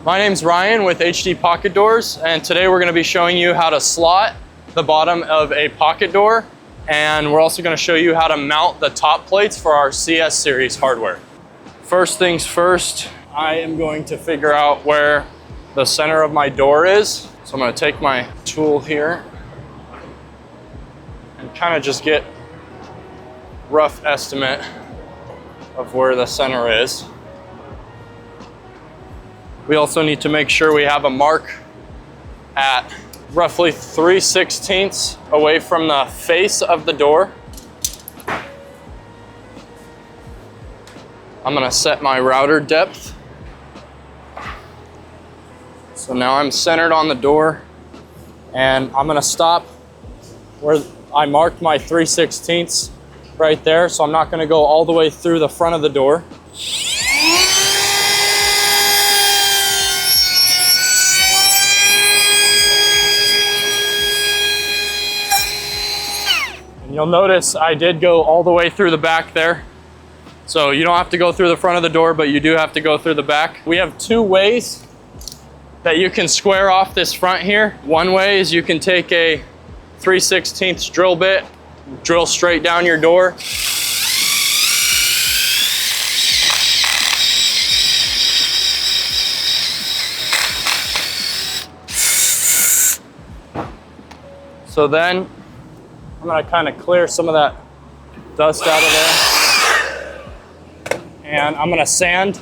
My name's Ryan with HD Pocket Doors, and today we're going to be showing you how to slot the bottom of a pocket door, and we're also going to show you how to mount the top plates for our CS series hardware. First things first, I am going to figure out where the center of my door is. So I'm going to take my tool here and kind of just get rough estimate of where the center is. We also need to make sure we have a mark at roughly 3/16 away from the face of the door. I'm gonna set my router depth. So now I'm centered on the door, and I'm gonna stop where I marked my 3/16 right there. So I'm not gonna go all the way through the front of the door. You'll notice I did go all the way through the back there. So you don't have to go through the front of the door, but you do have to go through the back. We have two ways that you can square off this front here. One way is you can take a 3/16 drill bit, drill straight down your door. So then I'm gonna kind of clear some of that dust out of there. And I'm gonna sand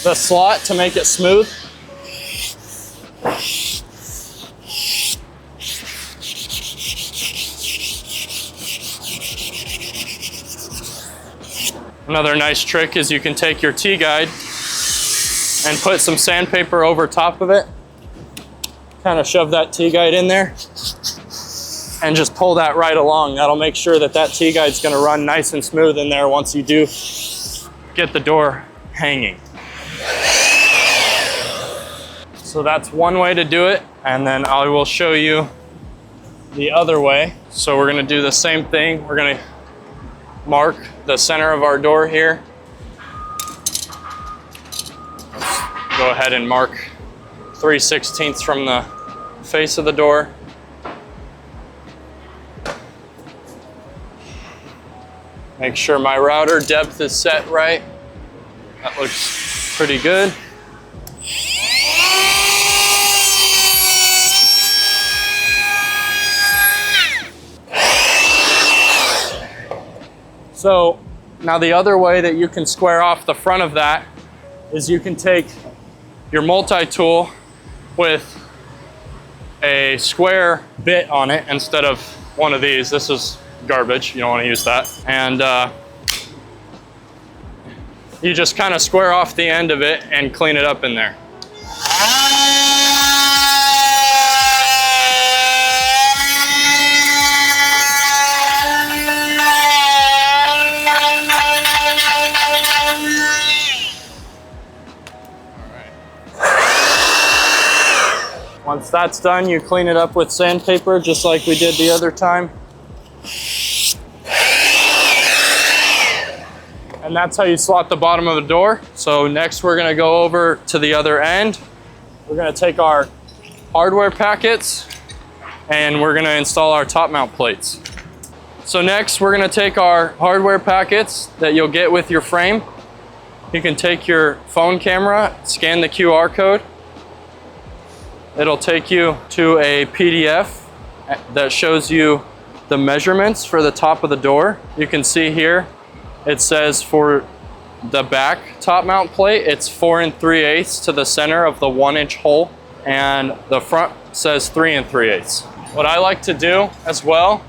the slot to make it smooth. Another nice trick is you can take your T-guide and put some sandpaper over top of it. Kind of shove that T-guide in there and just pull that right along. That'll make sure that that T-guide's gonna run nice and smooth in there once you do get the door hanging. So that's one way to do it, and then I will show you the other way. So we're gonna do the same thing. We're gonna mark the center of our door here. Let's go ahead and mark 3/16 from the face of the door. Make sure my router depth is set right. That looks pretty good. So now the other way that you can square off the front of that is you can take your multi-tool with a square bit on it instead of one of these. This is garbage, you don't want to use that. And you just kind of square off the end of it and clean it up in there. Once that's done, you clean it up with sandpaper just like we did the other time. And that's how you slot the bottom of the door. So next we're gonna go over to the other end. We're gonna take our hardware packets and we're gonna install our top mount plates. So next we're gonna take our hardware packets that you'll get with your frame. You can take your phone camera, scan the QR code. It'll take you to a PDF that shows you the measurements for the top of the door. You can see here, it says for the back top mount plate, it's 4 3/8 to the center of the 1-inch hole, and the front says 3 3/8. What I like to do as well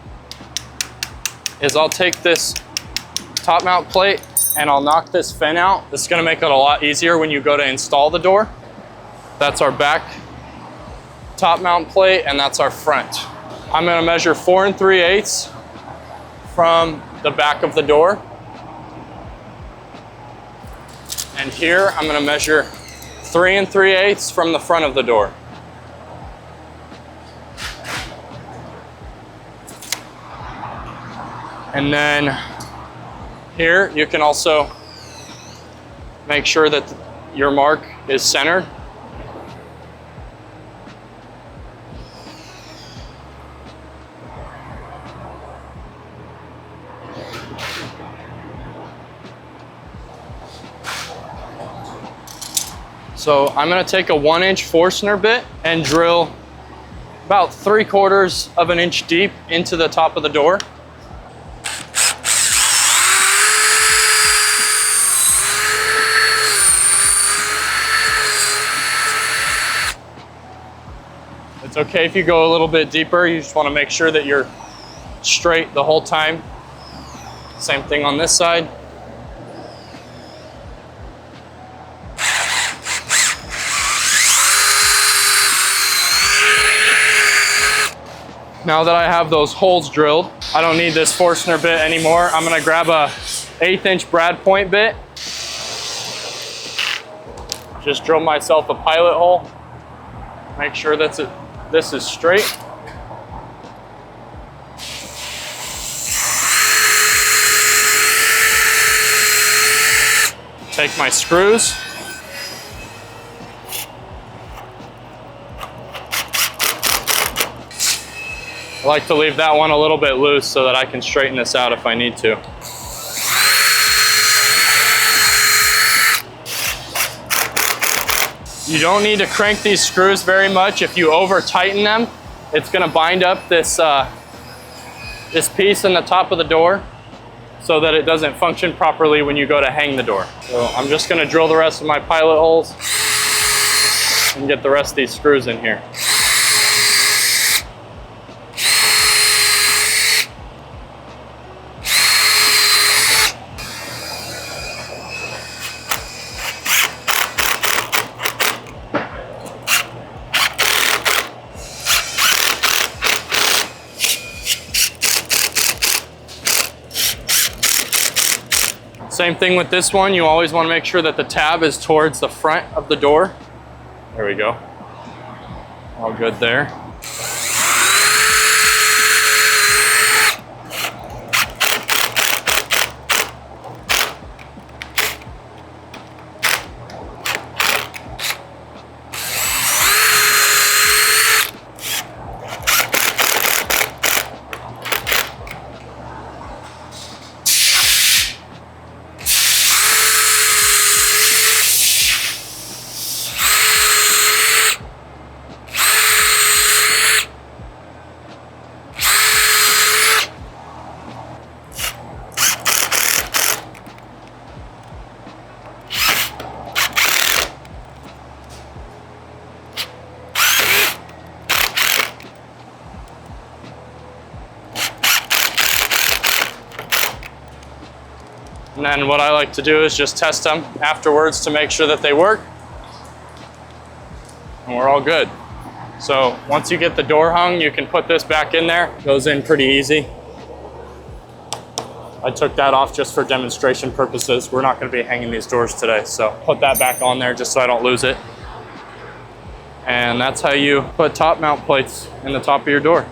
is I'll take this top mount plate and I'll knock this fin out. This is gonna make it a lot easier when you go to install the door. That's our back top mount plate, and that's our front. I'm gonna measure 4 3/8 from the back of the door. And here I'm gonna measure 3 3/8 from the front of the door. And then here you can also make sure that your mark is centered So I'm gonna take a 1-inch forstner bit and drill about 3/4 of an inch deep into the top of the door. It's okay if you go a little bit deeper. You just want to make sure that you're straight the whole time. Same thing on this side. Now that I have those holes drilled, I don't need this Forstner bit anymore. I'm gonna grab a 1/8 inch brad point bit. Just drill myself a pilot hole. Make sure that this is straight. Take my screws. I like to leave that one a little bit loose so that I can straighten this out if I need to. You don't need to crank these screws very much. If you over tighten them, it's gonna bind up this, this piece in the top of the door so that it doesn't function properly when you go to hang the door. So I'm just gonna drill the rest of my pilot holes and get the rest of these screws in here. Same thing with this one. You always want to make sure that the tab is towards the front of the door. There we go. All good there. And then what I like to do is just test them afterwards to make sure that they work. And we're all good. So once you get the door hung, you can put this back in there. It goes in pretty easy. I took that off just for demonstration purposes. We're not going to be hanging these doors today, so put that back on there just so I don't lose it. And that's how you put top mount plates in the top of your door.